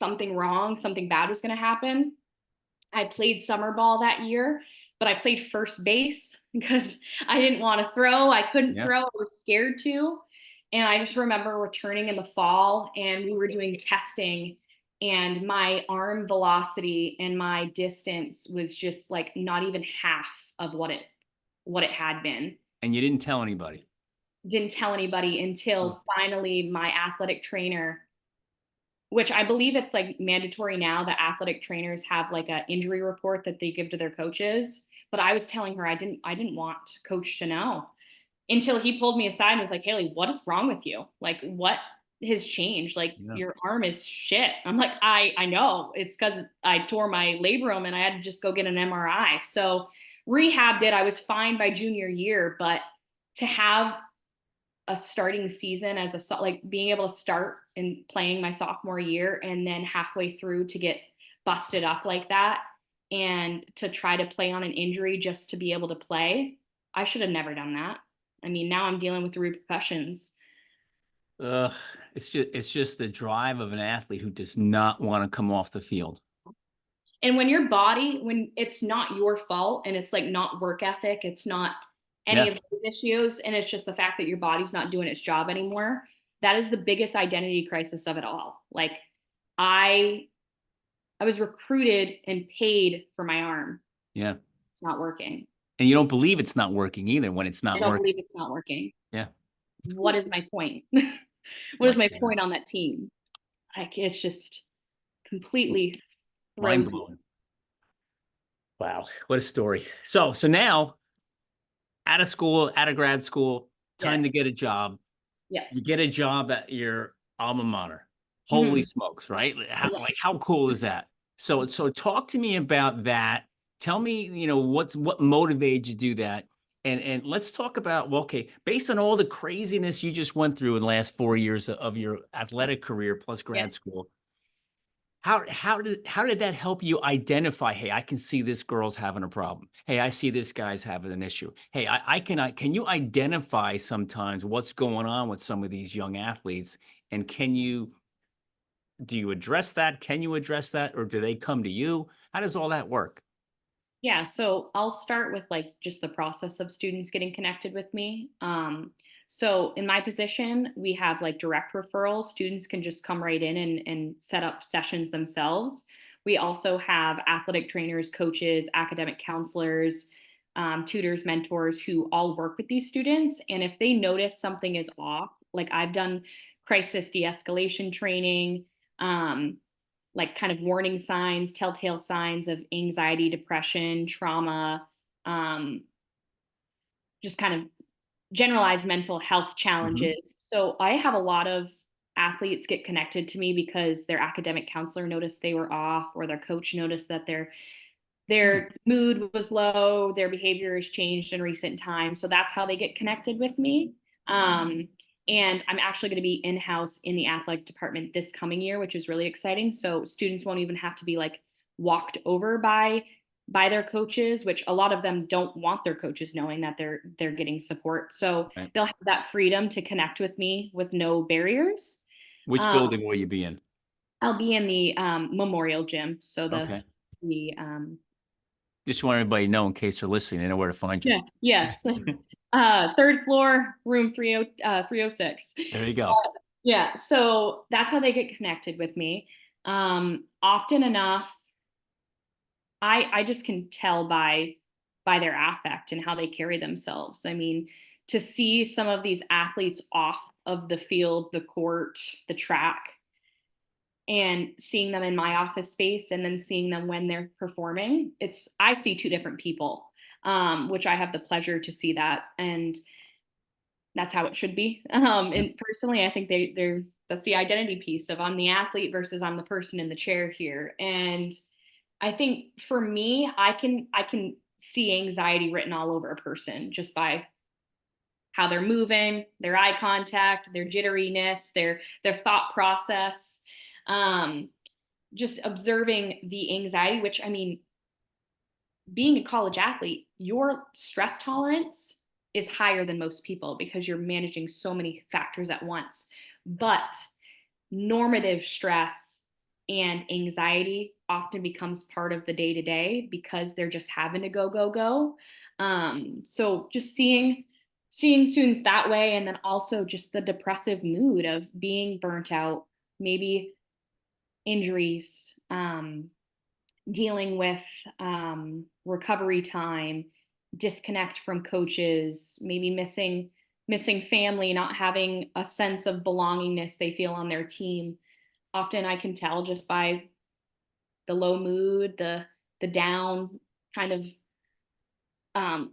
something wrong, something bad was going to happen. I played summer ball that year, but I played first base because I didn't want to throw. I couldn't Yeah. throw. I was scared to. And I just remember returning in the fall, and we were doing testing, and my arm velocity and my distance was just like not even half of what it had been. And you didn't tell anybody. Didn't tell anybody Oh, until finally my athletic trainer, which I believe it's like mandatory now that athletic trainers have like a injury report that they give to their coaches. But I was telling her I didn't want coach to know until he pulled me aside and was like, Hailey, what is wrong with you? Like, what has changed? Like, yeah. your arm is shit. I'm like, I know it's because I tore my labrum and I had to just go get an MRI. So rehabbed it. I was fine by junior year, but to have a starting season as like being able to start and playing my sophomore year and then halfway through to get busted up like that and to try to play on an injury just to be able to play. I should have never done that. I mean, now I'm dealing with the repercussions. Ugh, it's just the drive of an athlete who does not want to come off the field. And when it's not your fault and it's like not work ethic, it's not any Yeah. of those issues, and it's just the fact that your body's not doing its job anymore, that is the biggest identity crisis of it all. Like, I I was recruited and paid for my arm. Yeah. It's not working. And you don't believe it's not working either when it's I not don't working. believe it's not working. Yeah. What is my point? What is My my God. point on that team? Like, it's just completely Mind throws me. blowing. Wow. What a story. So now out of school, out of grad school, time Yes. to get a job. Yeah. You get a job at your alma mater. Holy Mhm. smokes, right? Yeah. How cool is that? So talk to me about that. Tell me, what motivated you to do that. And let's talk about, well, okay, based on all the craziness you just went through in the last 4 years of your athletic career plus Yeah. grad school, how did that help you identify, hey, I can see this girl's having a problem. Hey, I see this guy's having an issue. Hey, can you identify sometimes what's going on with some of these young athletes? And do you address that? Can you address that? Or do they come to you? How does all that work? Yeah, so I'll start with like just the process of students getting connected with me. So in my position, we have like direct referrals. Students can just come right in and set up sessions themselves. We also have athletic trainers, coaches, academic counselors, tutors, mentors who all work with these students. And if they notice something is off, like I've done crisis de-escalation training, um, like kind of warning signs, telltale signs of anxiety, depression, trauma, um, just kind of generalized mental health Hmm. challenges. So I have a lot of athletes get connected to me because their academic counselor noticed they were off, or their coach noticed that their mood was low, their behavior has changed in recent times. So that's how they get connected with me. And I'm actually going to be in house in the athletic department this coming year, which is really exciting. So students won't even have to be like walked over by their coaches, which a lot of them don't want their coaches knowing that they're getting support. So Right. they'll have that freedom to connect with me with no barriers. Which Um, building will you be in? I'll be in the memorial gym, so Okay. the Just want everybody to know in case they're listening, they know where to find you. yeah, yes. Third floor, room 306. There you go. Yeah, so that's how they get connected with me. Often enough, I just can tell by their affect and how they carry themselves. I mean, to see some of these athletes off of the field, the court, the track, and seeing them in my office space and then seeing them when they're performing, it's I see two different people, which I have the pleasure to see that, and that's how it should be. Yep. And personally, I think they're that's the identity piece of I'm the athlete versus I'm the person in the chair here. And I think for me, I can see anxiety written all over a person just by how they're moving, their eye contact, their jitteriness, their thought process. Um, just observing the anxiety, which I mean, being a college athlete, your stress tolerance is higher than most people because you're managing so many factors at once. But normative stress and anxiety often becomes part of the day to day because they're just having to go, go, go. So just seeing students that way, and then also just the depressive mood of being burnt out, maybe injuries, dealing with recovery time, disconnect from coaches, maybe missing family, not having a sense of belongingness they feel on their team. Often I can tell just by the low mood, the down kind of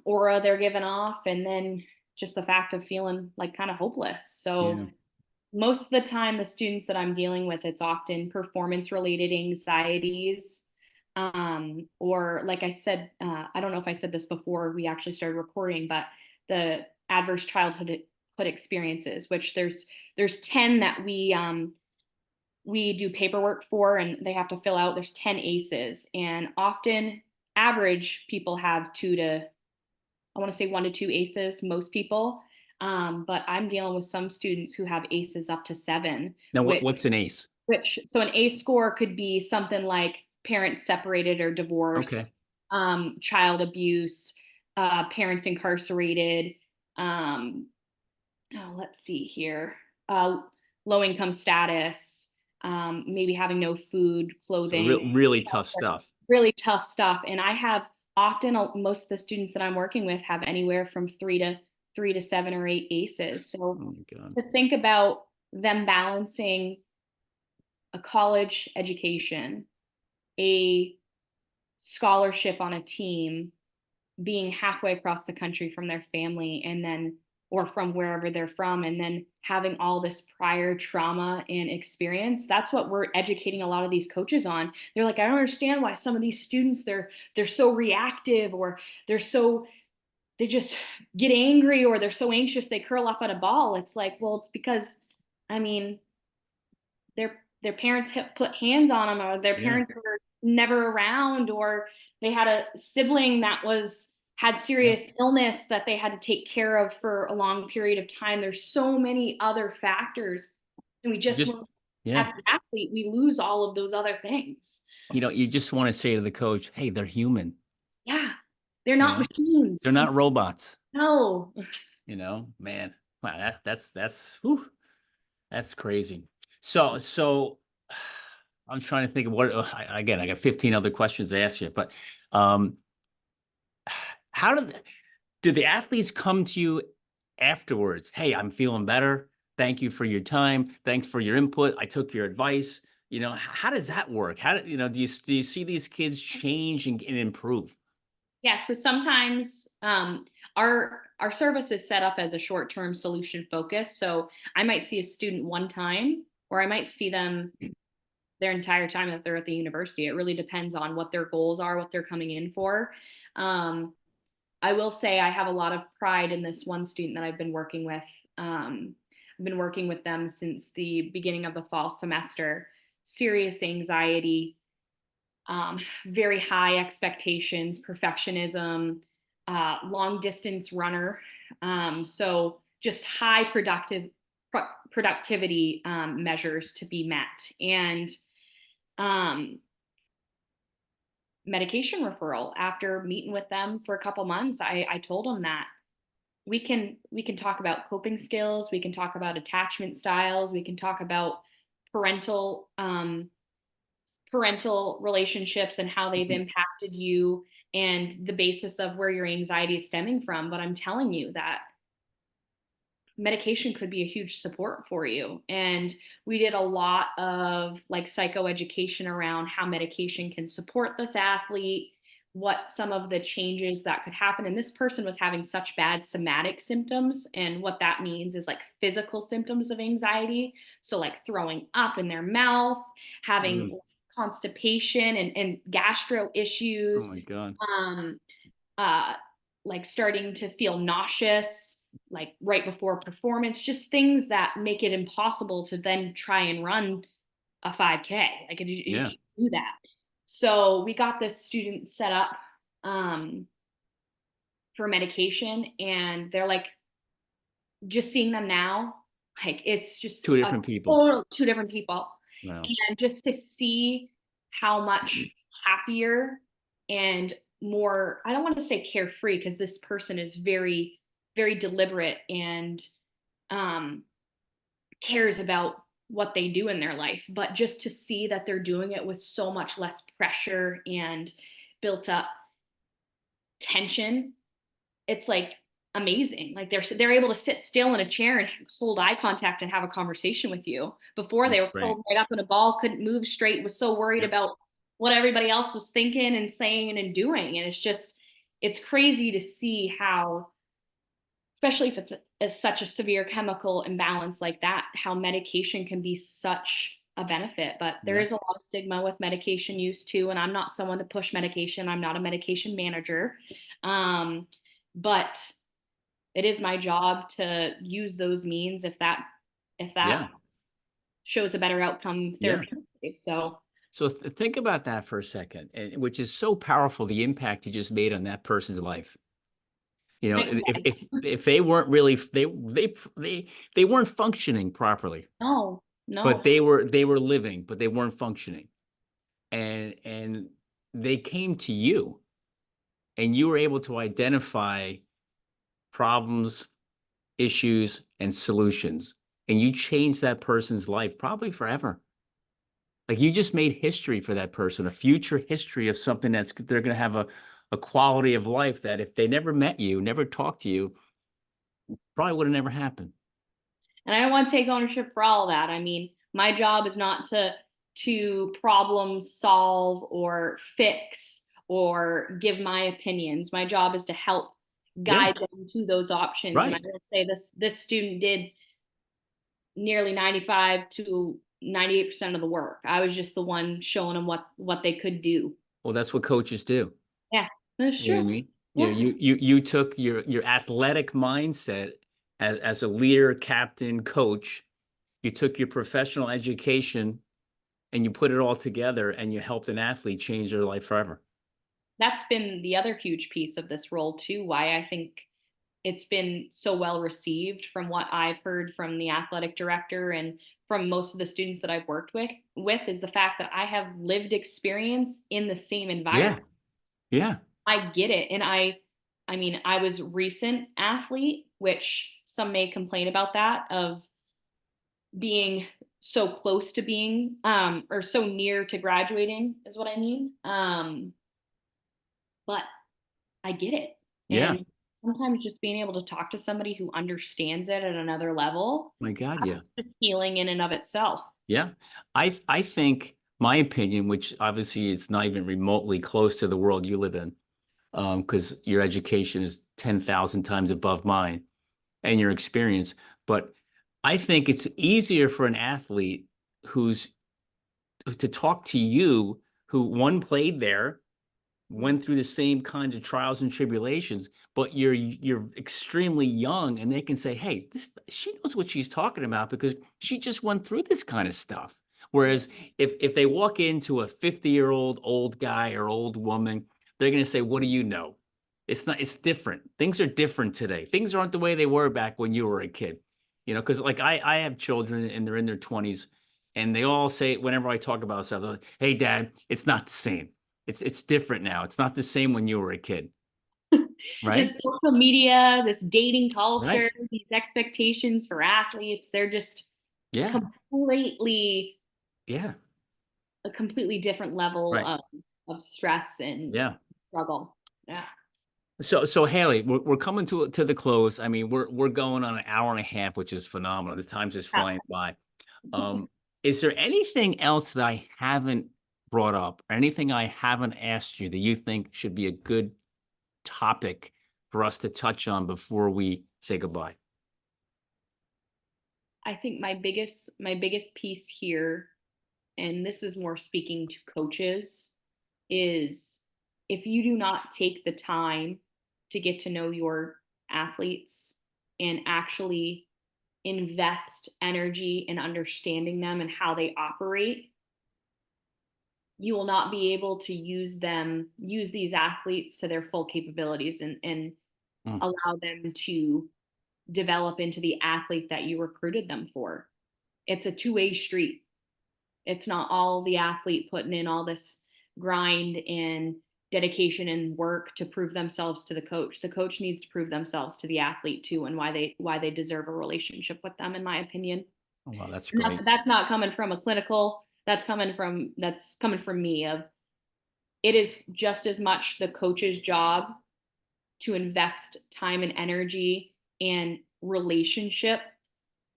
aura they're giving off, and then just the fact of feeling like kind of hopeless. So Yeah. most of the time, the students that I'm dealing with, it's often performance related anxieties. Or like I said, I don't know if I said this before we actually started recording, but the adverse childhood experiences, which there's 10 that we do paperwork for and they have to fill out. There's 10 ACEs, and often average people have I want to say 1 to 2 ACEs, most people. But I'm dealing with some students who have ACEs up to 7, Now, which what's an ace? so an ACE score could be something like parents separated or divorced, Okay. child abuse, parents incarcerated, um, oh, let's see here, uh, low income status, maybe having no food, So clothing, really tough stuff. really tough stuff. And I have often most of the students that I'm working with have anywhere from 3 to 7 or 8 ACEs. So Oh my God. to think about them balancing a college education, a scholarship on a team, being halfway across the country from their family, and then or from wherever they're from, and then having all this prior trauma and experience, that's what we're educating a lot of these coaches on. They're like, I don't understand why some of these students they're so reactive, or they're so they just get angry, or they're so anxious they curl up at a ball. It's like, well, it's because I mean, their parents put hands on them, or their Yeah. parents were never around, or they had a sibling that was had Yeah. serious illness that they had to take care of for a long period of time. There's so many other factors, and we just Just, look yeah. at the athlete, we lose all of those other things. You just want to say to the coach, hey, they're human. Yeah. They're You not know, they're machines. not robots, No. man. Wow, whew, that's crazy. So I'm trying to think of what, again, I got 15 other questions to ask you, but um, how do the athletes come to you afterwards? Hey, I'm feeling better. Thank you for your time. Thanks for your input. I took your advice. How does that work? How do you see these kids change and improve? Yeah, so sometimes our service is set up as a short-term solution focus. So I might see a student one time, or I might see them their entire time that they're at the university. It really depends on what their goals are, what they're coming in for. Um, I will say I have a lot of pride in this one student that I've been working with. I've been working with them since the beginning of the fall semester. Serious anxiety, very high expectations, perfectionism, long distance runner. So just high productivity measures to be met, and um, medication referral. After meeting with them for a couple months, I told them that we can talk about coping skills, we can talk about attachment styles, we can talk about parental parental relationships and how they've impacted you and the basis of where your anxiety is stemming from. But I'm telling you that medication could be a huge support for you. And we did a lot of like psychoeducation around how medication can support this athlete, what some of the changes that could happen. And this person was having such bad somatic symptoms. And what that means is like physical symptoms of anxiety. So, like throwing up in their mouth, having Mm. constipation and gastro Oh issues, my God. um, uh, like starting to feel nauseous, like right before performance, just things that make it impossible to then try and run a 5K. Like you Yeah. can't do that. So we got this student set up um, for medication, and they're like, just seeing them now, like it's just Two a different people. total two different people. Wow. And just to see how much happier and more, I don't want to say carefree, because this person is very, very deliberate and um, cares about what they do in their life. But just to see that they're doing it with so much less pressure and built up tension, it's like amazing. Like they're able to sit still in a chair and hold eye contact and have a conversation with you. Before they That's were great. pulled right up in a ball, couldn't move straight, was so worried Yep. about what everybody else was thinking and saying and doing. And it's crazy to see how, especially if it's such a severe chemical imbalance like that, how medication can be such a benefit. But there Yeah. is a lot of stigma with medication use too. And I'm not someone to push medication. I'm not a medication manager. But it is my job to use those means if that Yeah. shows a better outcome Yeah. therapeutically. So So think about that for a second, and which is so powerful, the impact you just made on that person's life. like, If they weren't really they weren't functioning properly, no, but no. they were living, but they weren't functioning. And they came to you, and you were able to identify problems, issues, and solutions, and you changed that person's life probably forever. Like you just made history for that person, a future history of something they're going to have a quality of life that if they never met you, never talked to you, probably would have never happened. And I don't want to take ownership for all of that. I mean, my job is not to problem solve or fix or give my opinions. My job is to help Yeah, guide them to those options. And I right. would say this student did nearly 95 to 98% of the work. I was just the one showing them what they could do. Well, that's what coaches do. Yeah, that's You know true. what I mean? Yeah, You took your athletic mindset as a leader, captain, coach. You took your professional education and you put it all together and you helped an athlete change their life forever. that's been the other huge piece of this role too. Why I think it's been so well received from what I've heard from the athletic director and from most of the students that I've worked with is the fact that I have lived experience in the same Yeah, environment. yeah, I get it. And I mean, I was recent athlete, which some may complain about that of being so close to being or so near to graduating is what I mean. But I get it. Yeah. And sometimes just being able to talk to somebody who understands it at another level, My God. Yeah. that's just healing in and of itself. Yeah. I think my opinion, which obviously it's not even remotely close to the world you live in, because your education is 10,000 times above mine and your experience. But I think it's easier for an athlete who's to talk to you who one played there, went through the same kinds of trials and tribulations, but you're extremely young and they can say, hey, this she knows what she's talking about because she just went through this kind of stuff. Whereas if they walk into a 50-year-old old guy or old woman, they're going to say, what do you know? It's not, it's different. Things are different today. Things aren't the way they were back when you were a kid. Because like I have children and they're in their 20s and they all say whenever I talk about stuff, they're like, hey dad, it's not the same. It's different now. It's not the same when you were a kid, right? This social media, this dating Right. culture, these expectations for athletes, they're just Yeah. completely Yeah. a completely different level Right. of stress and Yeah. struggle. Yeah. So Hailey, we're coming to the close. I mean, we're going on an hour and a half, which is phenomenal. The time's just flying by. Um, is there anything else that I haven't brought up, or anything I haven't asked you that you think should be a good topic for us to touch on before we say goodbye? I think my biggest piece here, and this is more speaking to coaches, is if you do not take the time to get to know your athletes and actually invest energy in understanding them and how they operate, you will not be able to use these athletes to their full capabilities and Mm, allow them to develop into the athlete that you recruited them for. It's a two-way street. It's not all the athlete putting in all this grind and dedication and work to prove themselves to the coach. The coach needs to prove themselves to the athlete too, and why they deserve a relationship with them, in my opinion. oh, wow, that's And great. that's not coming from a clinical. That's coming from me. Of it is just as much the coach's job to invest time and energy and relationship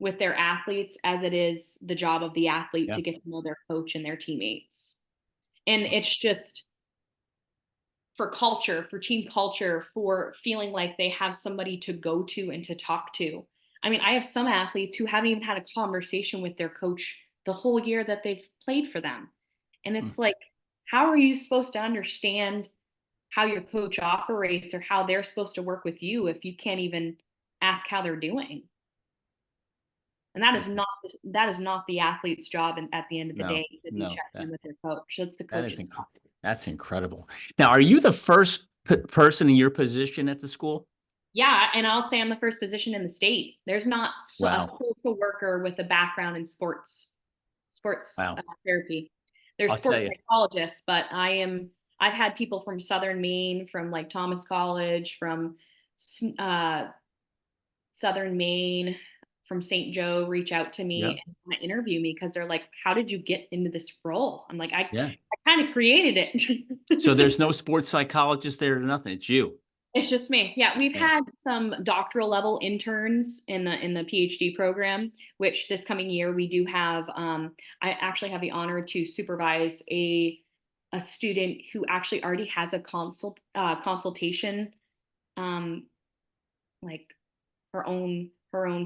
with their athletes as it is the job of the athlete Yeah. to get to know their coach and their teammates. And it's just for culture, for team culture, for feeling like they have somebody to go to and to talk to. I mean, I have some athletes who haven't even had a conversation with their coach the whole year that they've played for them. And Mm, it's like, how are you supposed to understand how your coach operates or how they're supposed to work with you if you can't even ask how they're doing? And that yeah. is not the athlete's job. And at the end of the No, day, to be no, checked in with their coach. That's the that is coach's job. that's incredible. Now, are you the first person in your position at the school? Yeah, and I'll say I'm the first position in the state. There's not a Wow. social worker with a background in sports Wow. therapy. There's I'll tell sports you. psychologists, but I've had people from Southern Maine, from like Thomas College, from uh, Southern Maine, from St. Joe reach out to Yeah. me and wanna interview me because they're like, "How did you get into this role?" I'm like, Yeah. I kind of created So it." there's no sports psychologist there or nothing. It's you. It's just me. Yeah, we've Yeah. had some doctoral level interns in the PhD program, which this coming year we do have. I actually have the honor to supervise a student who actually already has a consultation, um, like her own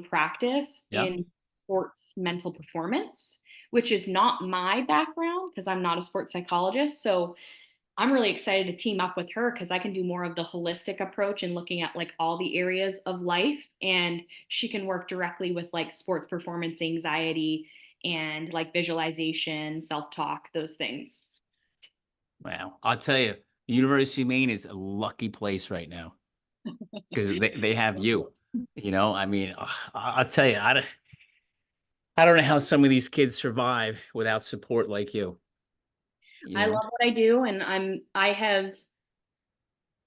practice Yeah. in sports mental performance, which is not my background because I'm not a sports psychologist. So I'm really excited to team up with her because I can do more of the holistic approach and looking at like all the areas of life. And she can work directly with like sports performance anxiety and like visualization, self talk, those things. Wow. I'll tell you, the University of Maine is a lucky place right now because they have you. I mean, I'll tell you, I don't know how some of these kids survive without support like you. You I know? love what I do, and I have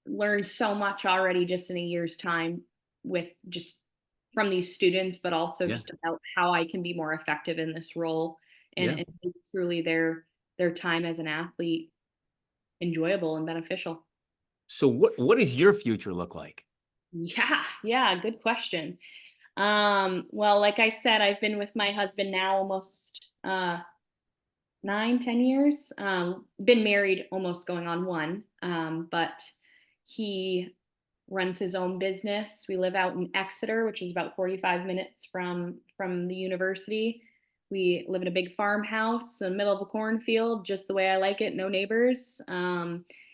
learned so much already just in a year's time with just from these students, but also Yeah. just about how I can be more effective in this role Yeah. and make truly their time as an athlete enjoyable and beneficial. So what does your future look like? Yeah, yeah, good question. Well, like I said, I've been with my husband now almost 9, 10 years. Been married almost going on one. But he runs his own business. We live out in Exeter, which is about 45 minutes from the university. We live in a big farmhouse in the middle of a cornfield, just the way I like it, no neighbors.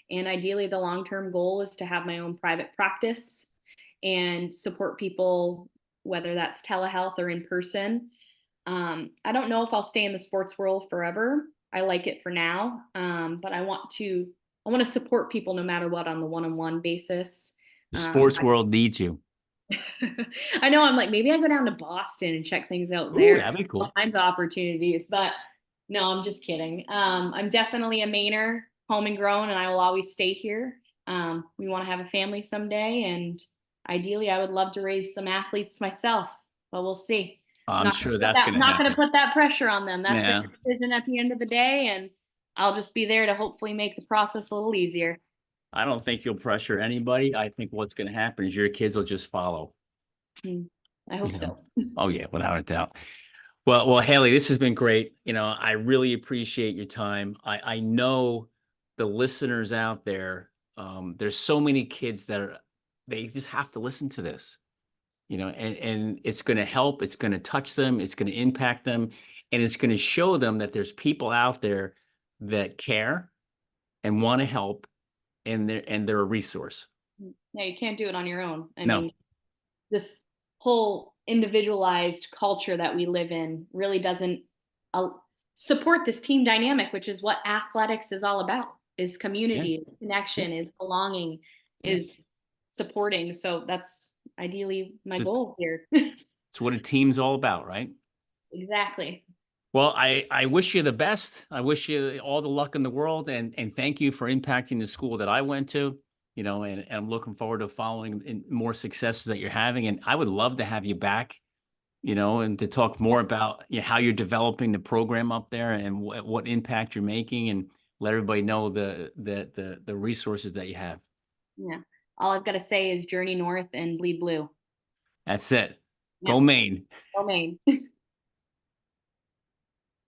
And ideally, the long-term goal is to have my own private practice and support people, whether that's telehealth or in person. I don't know if I'll stay in the sports world forever. I like it for now, but I want to support people no matter what on the one-on-one basis. The sports world needs you. I know I'm like, maybe I go down to Boston and check things out Ooh, there. that'd be All cool. kinds of opportunities, but no, I'm just kidding. I'm definitely a Mainer, home and grown, and I will always stay here. We want to have a family someday, and ideally, I would love to raise some athletes myself, but we'll see. I'm sure that's going to Not gonna happen. put that pressure on them. That's their Yeah. decision at the end of the day, and I'll just be there to hopefully make the process a little easier. I don't think you'll pressure anybody. I think what's going to happen is your kids will just follow, Hmm. I you hope know. so. Oh yeah, without a doubt. Well, Haley, this has been great. I really appreciate your time. I know the listeners out there, there's so many kids they just have to listen to this, and it's going to help, it's going to touch them, it's going to impact them, and it's going to show them that there's people out there that care and want to help, and they're a resource. Yeah, you can't do it on your own. I No, mean, this whole individualized culture that we live in really doesn't uh, support this team dynamic, which is what athletics is all about, is yeah, community, is yeah, connection, is belonging, yeah. is supporting. So that's ideally my It's, goal here. it's what a team's all about, right? Exactly. Well, I wish you the best. I wish you all the luck in the world, and thank you for impacting the school that I went to. And I'm looking forward to following in more successes that you're having. And I would love to have you back, and to talk more about how you're developing the program up there and what impact you're making, and let everybody know the resources that you have. Yeah. All I've got to say is journey north and bleed blue. That's it. Yep. Go Maine. Go Maine.